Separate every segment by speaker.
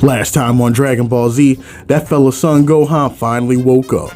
Speaker 1: Last time on Dragon Ball Z, that fella son Gohan finally woke up.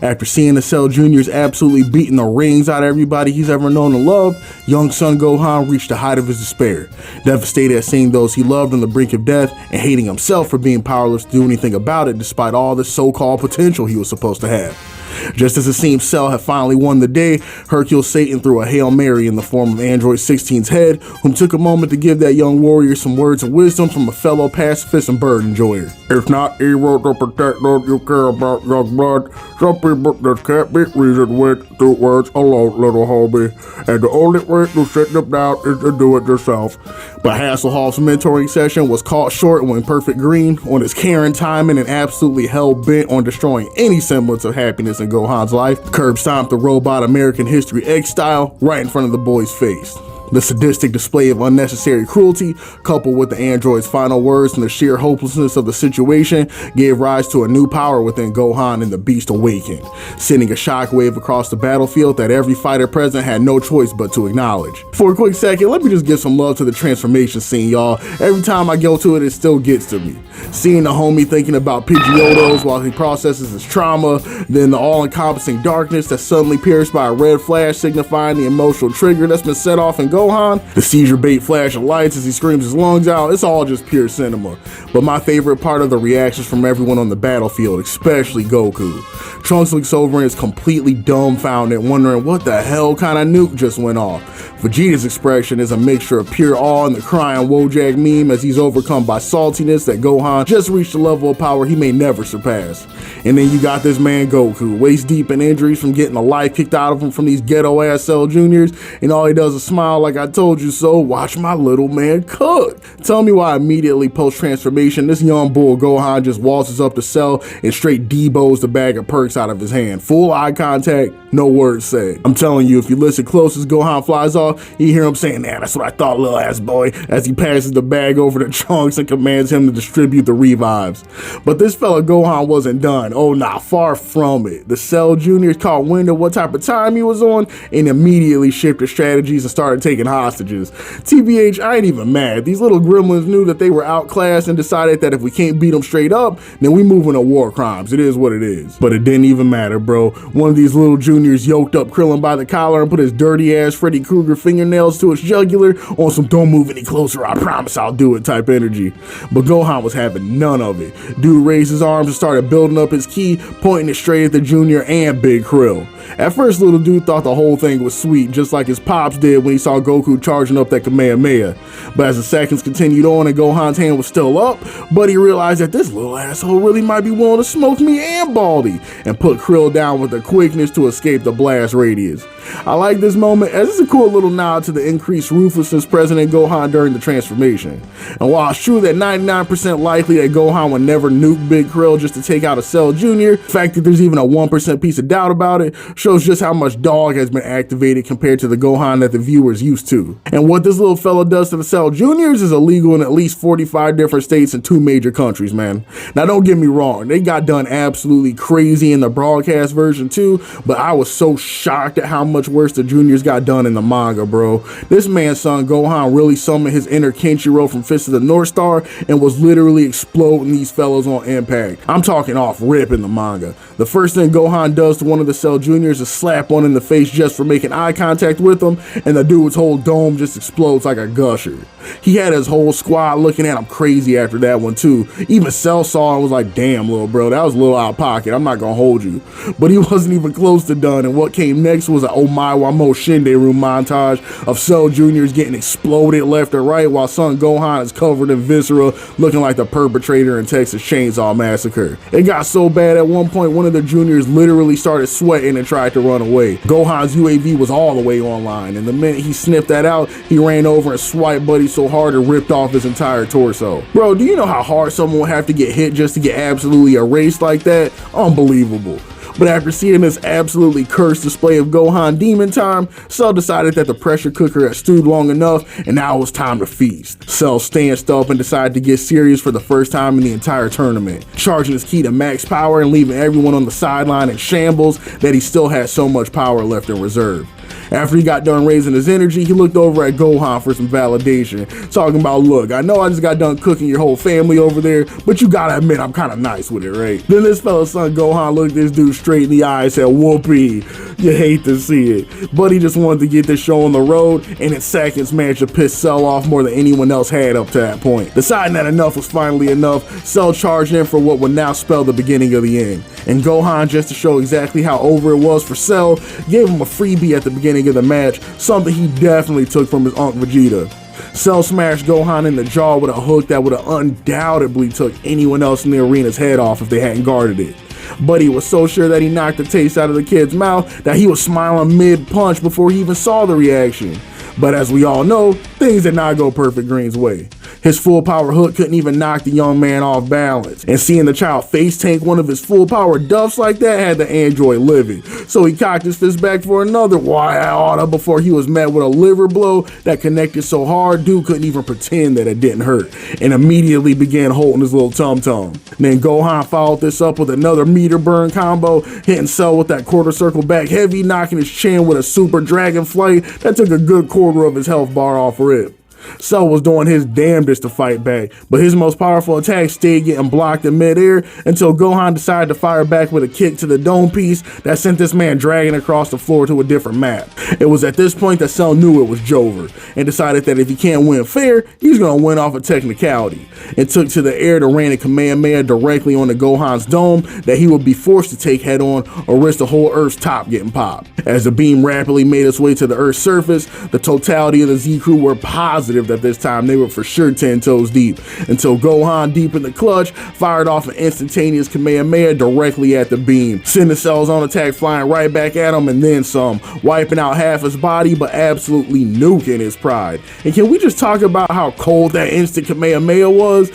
Speaker 1: After seeing the Cell Juniors absolutely beating the rings out of everybody he's ever known and loved, young son Gohan reached the height of his despair, devastated at seeing those he loved on the brink of death and hating himself for being powerless to do anything about it despite all the so-called potential he was supposed to have. Just as it seemed Cell had finally won the day, Hercule Satan threw a Hail Mary in the form of Android 16's head, whom took a moment to give that young warrior some words of wisdom from a fellow pacifist and bird enjoyer. It's not evil to protect those you care about, young blood. Some people just can't be reasoned with through words alone, little homie. And the only way to sit them down is to do it yourself. But Hasselhoff's mentoring session was caught short when Perfect Green, on his Karen timing and absolutely hell-bent on destroying any semblance of happiness in Gohan's life, curb stomped the robot American History X style right in front of the boy's face. The sadistic display of unnecessary cruelty, coupled with the android's final words and the sheer hopelessness of the situation, gave rise to a new power within Gohan and the Beast awakened, sending a shockwave across the battlefield that every fighter present had no choice but to acknowledge. For a quick second, let me just give some love to the transformation scene, y'all. Every time I go to it, it still gets to me. Seeing the homie thinking about Pidgeotos while he processes his trauma, then the all-encompassing darkness that's suddenly pierced by a red flash signifying the emotional trigger that's been set off in Gohan, the seizure bait flash of lights as he screams his lungs out, it's all just pure cinema. But my favorite part of the reactions from everyone on the battlefield, especially Goku. Trunks looks over and is completely dumbfounded, wondering what the hell kind of nuke just went off. Vegeta's expression is a mixture of pure awe and the crying Wojak meme as he's overcome by saltiness that Gohan just reached a level of power he may never surpass. And then you got this man Goku, waist deep in injuries from getting the life kicked out of him from these ghetto ass Cell Juniors, and all he does is smile like I told you so, watch my little man cook. Tell me why immediately post transformation this young bull Gohan just waltzes up to Cell and straight debows the bag of perks out of his hand. Full eye contact, no words said. I'm telling you, if you listen close as Gohan flies off, you hear him saying, "Man, that's what I thought, little ass boy," as he passes the bag over to Trunks and commands him to distribute the revives. But this fella Gohan wasn't done. Oh nah, far from it. The Cell Juniors caught wind of what type of time he was on and immediately shifted strategies and started taking hostages. TBH, I ain't even mad. These little gremlins knew that they were outclassed and decided that if we can't beat them straight up, then we move into war crimes. It is what it is. But it didn't even matter, bro. One of these little juniors yoked up Krillin by the collar and put his dirty ass Freddy Krueger fingernails to his jugular on some "don't move any closer, I promise I'll do it" type energy. But Gohan was having none of it. Dude raised his arms and started building up his ki, pointing it straight at the Junior and Big Krill. At first, little dude thought the whole thing was sweet, just like his pops did when he saw Goku charging up that Kamehameha. But as the seconds continued on and Gohan's hand was still up, Buddy realized that this little asshole really might be willing to smoke me and Baldy, and put Krill down with the quickness to escape the blast radius. I like this moment as it's a cool little nod to the increased ruthlessness present in Gohan during the transformation. And while it's true that 99% likely that Gohan would never nuke Big Krill just to take out a Cell Junior, the fact that there's even a 1% piece of doubt about it shows just how much dog has been activated compared to the Gohan that the viewer's used to. And what this little fella does to the Cell Juniors is illegal in at least 45 different states and 2 major countries, man. Now don't get me wrong, they got done absolutely crazy in the broadcast version too, but I was so shocked at how much worse the Juniors got done in the manga, bro. This man's son Gohan really summoned his inner Kenshiro from Fist of the North Star and was literally exploding these fellows on impact. I'm talking off rip in the manga. The first thing Gohan does to one of the Cell Juniors is slap one in the face just for making eye contact with him, and the dude's whole dome just explodes like a gusher. He had his whole squad looking at him crazy after that one too. Even Cell saw and was like, "Damn, little bro, that was a little out of pocket. I'm not gonna hold you." But he wasn't even close to done, and what came next was a Omae wa Mo Shinderu montage of Cell Juniors getting exploded left and right while son Gohan is covered in viscera looking like the perpetrator in Texas Chainsaw Massacre. It got so bad at one point one of the Juniors literally started sweating and tried to run away. Gohan's UAV was all the way online, and the minute he sniffed that out, he ran over and swiped Buddy so hard it ripped off his entire torso. Bro, do you know how hard someone would have to get hit just to get absolutely erased like that? Unbelievable. But after seeing this absolutely cursed display of Gohan demon time, Cell decided that the pressure cooker had stewed long enough and now it was time to feast. Cell stanced up and decided to get serious for the first time in the entire tournament, charging his ki to max power and leaving everyone on the sideline in shambles that he still had so much power left in reserve. After he got done raising his energy, he looked over at Gohan for some validation, talking about, look, I know I just got done cooking your whole family over there, but you gotta admit I'm kinda nice with it, right? Then this fella's son Gohan looked this dude straight in the eye and said, whoopee, you hate to see it. But he just wanted to get this show on the road, and in seconds managed to piss Cell off more than anyone else had up to that point. Deciding that enough was finally enough, Cell charged in for what would now spell the beginning of the end. And Gohan, just to show exactly how over it was for Cell, gave him a freebie at the beginning of the match, something he definitely took from his Unc Vegeta. Cell smashed Gohan in the jaw with a hook that would have undoubtedly took anyone else in the arena's head off if they hadn't guarded it. But he was so sure that he knocked the taste out of the kid's mouth that he was smiling mid-punch before he even saw the reaction. But as we all know, things did not go Perfect Green's way. His full power hook couldn't even knock the young man off balance, and seeing the child face tank one of his full power duffs like that had the android livid. So he cocked his fist back for another why before he was met with a liver blow that connected so hard dude couldn't even pretend that it didn't hurt, and immediately began holding his little tum-tum. Then Gohan followed this up with another meter burn combo, hitting Cell with that quarter circle back heavy, knocking his chin with a super dragon flight that took a good quarter of his health bar off rip. Cell was doing his damnedest to fight back, but his most powerful attack stayed getting blocked in midair until Gohan decided to fire back with a kick to the dome piece that sent this man dragging across the floor to a different map. It was at this point that Cell knew it was Jover and decided that if he can't win fair, he's gonna win off a technicality, and took to the air to rain a Kamehameha directly onto Gohan's dome that he would be forced to take head on or risk the whole Earth's top getting popped. As the beam rapidly made its way to the Earth's surface, the totality of the Z crew were positive that this time they were for sure 10 toes deep, until Gohan, deep in the clutch, fired off an instantaneous Kamehameha directly at the beam, sending Cell's own attack flying right back at him and then some, wiping out half his body but absolutely nuking his pride. And can we just talk about how cold that instant Kamehameha was?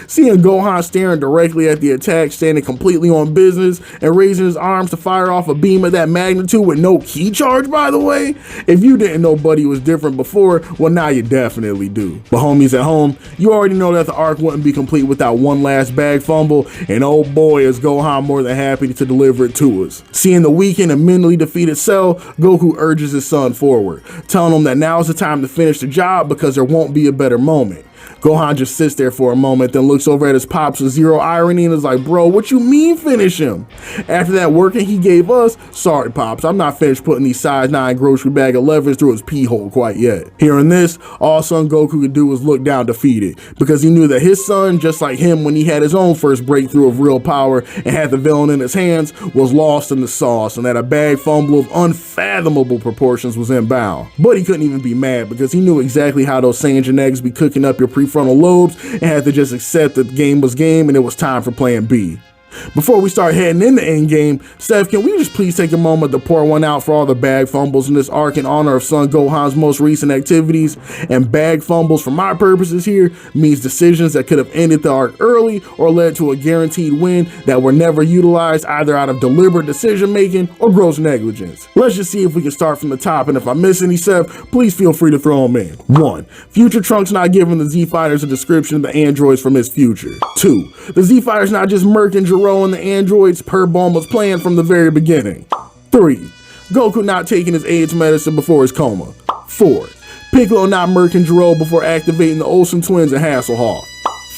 Speaker 1: Seeing Gohan staring directly at the attack, standing completely on business, and raising his arms to fire off a beam of that magnitude with no key charge, by the way. If you didn't know Buddy was different before, well now you definitely do. But homies at home, you already know that the arc wouldn't be complete without one last bag fumble, and oh boy is Gohan more than happy to deliver it to us. Seeing the weakened and mentally defeated Cell, Goku urges his son forward, telling him that now is the time to finish the job because there won't be a better moment. Gohan just sits there for a moment, then looks over at his pops with zero irony and is like, bro, what you mean finish him? After that working he gave us, sorry pops, I'm not finished putting these size 9 grocery bag of levers through his pee hole quite yet. Hearing this, all son Goku could do was look down defeated, because he knew that his son, just like him when he had his own first breakthrough of real power and had the villain in his hands, was lost in the sauce, and that a bag fumble of unfathomable proportions was inbound. But he couldn't even be mad, because he knew exactly how those Saiyan genetics be cooking up your prefrontal lobes and had to just accept that the game was game and it was time for plan B. Before we start heading into endgame, Steph, can we just please take a moment to pour one out for all the bag fumbles in this arc in honor of son Gohan's most recent activities? And bag fumbles, for my purposes here, means decisions that could have ended the arc early or led to a guaranteed win that were never utilized either out of deliberate decision making or gross negligence. Let's just see if we can start from the top, and if I miss any, Steph, please feel free to throw them in. 1. Future Trunks not giving the Z-Fighters a description of the androids from his future. 2. The Z-Fighters not just murking and the androids per Bulma's plan from the very beginning. 3. Goku not taking his AIDS medicine before his coma. 4. Piccolo not murking Jiro before activating the Olsen twins in Hasselhoff.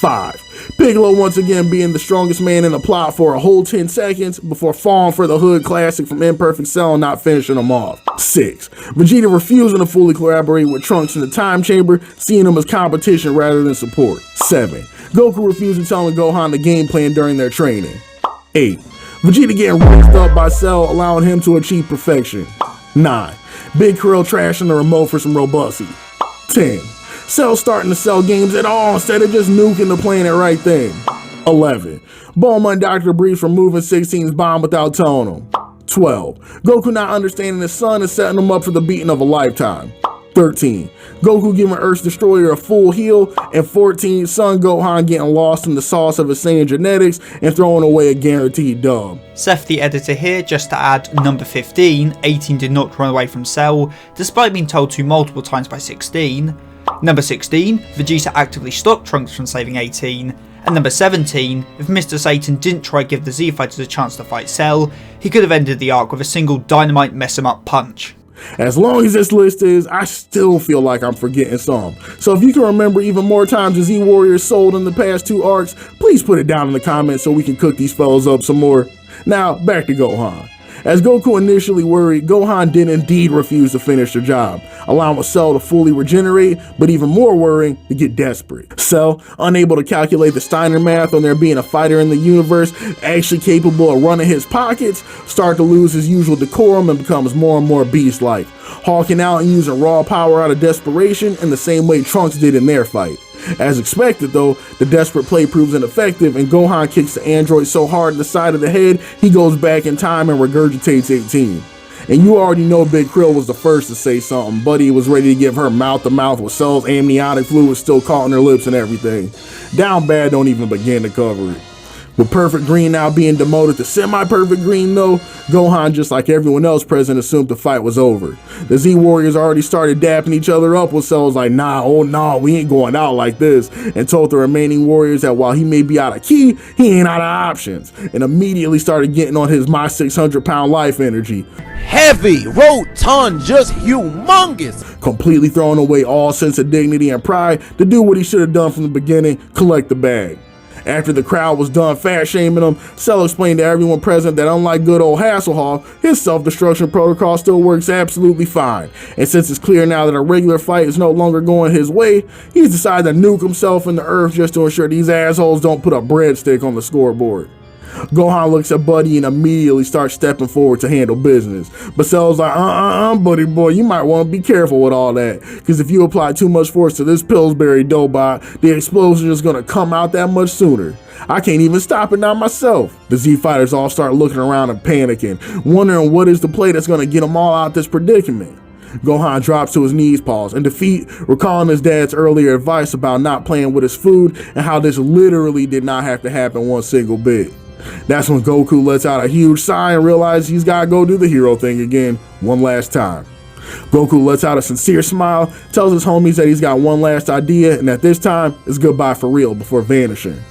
Speaker 1: 5. Piccolo once again being the strongest man in the plot for a whole 10 seconds before falling for the hood classic from Imperfect Cell and not finishing him off. 6. Vegeta refusing to fully collaborate with Trunks in the time chamber, seeing him as competition rather than support. 7. Goku refusing telling Gohan the game plan during their training. 8. Vegeta getting ripped up by Cell, allowing him to achieve perfection. 9. Big Krill trashing the remote for some robusty. 10. Cell starting to sell games at all instead of just nuking the planet right thing. 11. Bulma and Dr. Briefs removing 16's bomb without telling him. 12. Goku not understanding his son and setting him up for the beating of a lifetime. 13. Goku giving Earth's Destroyer a full heal, and 14. Son Gohan getting lost in the sauce of his Saiyan genetics and throwing away a guaranteed dub.
Speaker 2: Seth the editor here, just to add number 15, 18 did not run away from Cell, despite being told to multiple times by 16. Number 16, Vegeta actively stopped Trunks from saving 18. And number 17, if Mr. Satan didn't try to give the Z Fighters a chance to fight Cell, he could have ended the arc with a single dynamite mess him up punch.
Speaker 1: As long as this list is, I still feel like I'm forgetting some. So if you can remember even more times the Z Warriors sold in the past 2 arcs, please put it down in the comments so we can cook these fellas up some more. Now, back to Gohan. As Goku initially worried, Gohan did indeed refuse to finish the job, allowing Cell to fully regenerate, but even more worrying, to get desperate. Cell, unable to calculate the Steiner math on there being a fighter in the universe actually capable of running his pockets, started to lose his usual decorum and becomes more and more beast-like, hawking out and using raw power out of desperation in the same way Trunks did in their fight. As expected though, the desperate play proves ineffective and Gohan kicks the android so hard in the side of the head, he goes back in time and regurgitates 18. And you already know Big Krill was the first to say something. Buddy was ready to give her mouth to mouth with Cell's amniotic fluid still caught in her lips and everything. Down bad don't even begin to cover it. With Perfect Green now being demoted to Semi-Perfect Green though, Gohan, just like everyone else present, assumed the fight was over. The Z Warriors already started dapping each other up with Cell's like, nah, oh nah, we ain't going out like this, and told the remaining Warriors that while he may be out of ki, he ain't out of options, and immediately started getting on his my 600-pound life energy.
Speaker 3: Heavy, rotund, just humongous.
Speaker 1: Completely throwing away all sense of dignity and pride to do what he should have done from the beginning, collect the bag. After the crowd was done fat shaming him, Cell explained to everyone present that unlike good old Hasselhoff, his self-destruction protocol still works absolutely fine. And since it's clear now that a regular fight is no longer going his way, he's decided to nuke himself in the earth just to ensure these assholes don't put a breadstick on the scoreboard. Gohan looks at Buddy and immediately starts stepping forward to handle business. But Cell's like, buddy boy, you might want to be careful with all that, because if you apply too much force to this Pillsbury Doughbot, the explosion is going to come out that much sooner. I can't even stop it now myself. The Z Fighters all start looking around and panicking, wondering what is the play that's going to get them all out this predicament. Gohan drops to his knees, paws, in defeat, recalling his dad's earlier advice about not playing with his food and how this literally did not have to happen one single bit. That's when Goku lets out a huge sigh and realizes he's gotta go do the hero thing again, one last time. Goku lets out a sincere smile, tells his homies that he's got one last idea and that this time is goodbye for real before vanishing.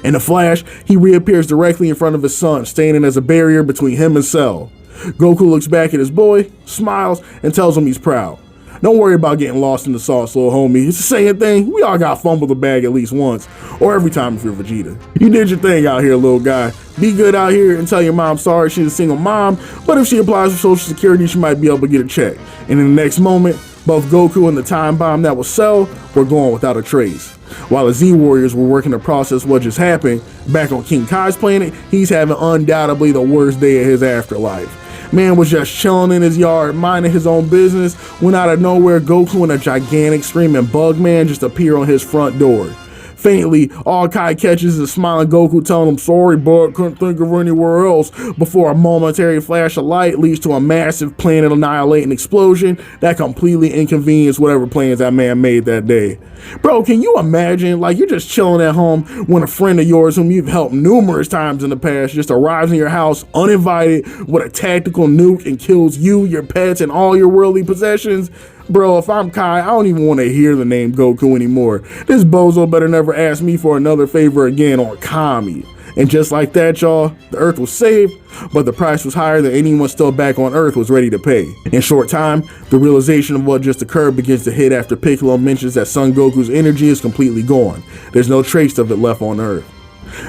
Speaker 1: In a flash, he reappears directly in front of his son, standing as a barrier between him and Cell. Goku looks back at his boy, smiles, and tells him he's proud. Don't worry about getting lost in the sauce, little homie. It's the same thing. We all got fumbled the bag at least once, or every time if you're Vegeta. You did your thing out here, little guy. Be good out here and tell your mom sorry she's a single mom, but if she applies for Social Security, she might be able to get a check. And in the next moment, both Goku and the time bomb that was Cell were gone without a trace. While the Z Warriors were working to process what just happened, back on King Kai's planet, he's having undoubtedly the worst day of his afterlife. Man was just chilling in his yard, minding his own business, when out of nowhere, Goku and a gigantic screaming bug man just appear on his front door. Faintly, all Kai catches is a smiling Goku telling him, sorry bud, couldn't think of anywhere else, before a momentary flash of light leads to a massive planet annihilating explosion that completely inconvenienced whatever plans that man made that day. Bro, can you imagine, like, you're just chilling at home when a friend of yours whom you've helped numerous times in the past just arrives in your house uninvited with a tactical nuke and kills you, your pets, and all your worldly possessions? Bro, if I'm Kai, I don't even want to hear the name Goku anymore. This bozo better never ask me for another favor again on Kami. And just like that, y'all, the Earth was saved, but the price was higher than anyone still back on Earth was ready to pay. In short time, the realization of what just occurred begins to hit after Piccolo mentions that Son Goku's energy is completely gone. There's no trace of it left on Earth.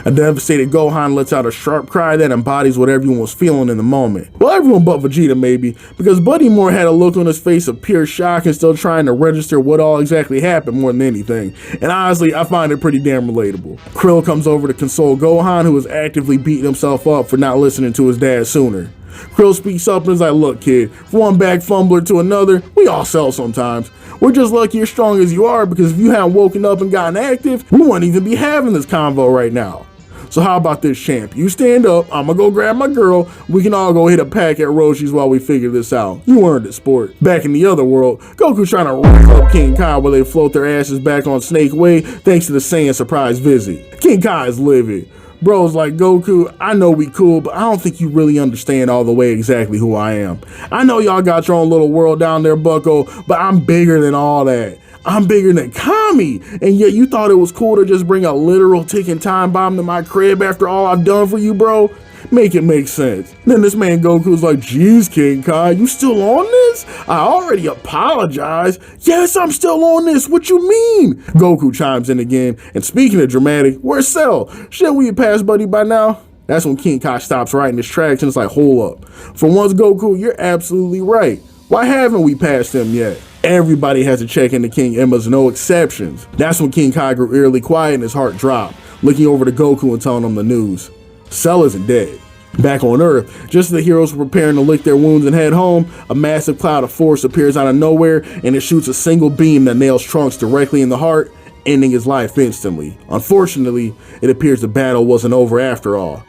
Speaker 1: A devastated Gohan lets out a sharp cry that embodies what everyone was feeling in the moment. Well, everyone but Vegeta maybe, because Buddy Moore had a look on his face of pure shock and still trying to register what all exactly happened more than anything. And honestly, I find it pretty damn relatable. Krill comes over to console Gohan, who is actively beating himself up for not listening to his dad sooner. Krill speaks up and is like, look kid, from one bag fumbler to another, we all sell sometimes. We're just lucky you're strong as you are, because if you hadn't woken up and gotten active, we wouldn't even be having this convo right now. So how about this, champ? You stand up, I'ma go grab my girl, we can all go hit a pack at Roshi's while we figure this out. You earned it, sport. Back in the other world, Goku's trying to rough up King Kai while they float their asses back on Snake Way thanks to the Saiyan surprise visit. King Kai is livid. Bro's like, Goku, I know we cool, but I don't think you really understand all the way exactly who I am. I know y'all got your own little world down there, bucko, but I'm bigger than all that. I'm bigger than Kami, and yet you thought it was cool to just bring a literal ticking time bomb to my crib after all I've done for you, bro? Make it make sense. Then this man Goku's like, geez, King Kai, you still on this? I already apologized. Yes, I'm still on this. What you mean? Goku chimes in again, and speaking of dramatic, where's Cell? Shouldn't we have passed Buddy by now? That's when King Kai stops right in his tracks and it's like, hold up. For once, Goku, you're absolutely right. Why haven't we passed him yet? Everybody has a check into King Emma's, no exceptions. That's when King Kai grew eerily quiet and his heart dropped, looking over to Goku and telling him the news. Cell isn't dead. Back on Earth, just as the heroes were preparing to lick their wounds and head home, a massive cloud of force appears out of nowhere and it shoots a single beam that nails Trunks directly in the heart, ending his life instantly. Unfortunately, it appears the battle wasn't over after all.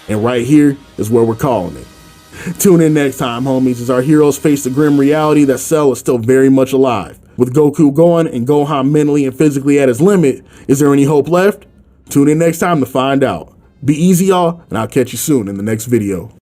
Speaker 1: And right here is where we're calling it. Tune in next time, homies, as our heroes face the grim reality that Cell is still very much alive. With Goku gone and Gohan mentally and physically at his limit, is there any hope left? Tune in next time to find out. Be easy, y'all, and I'll catch you soon in the next video.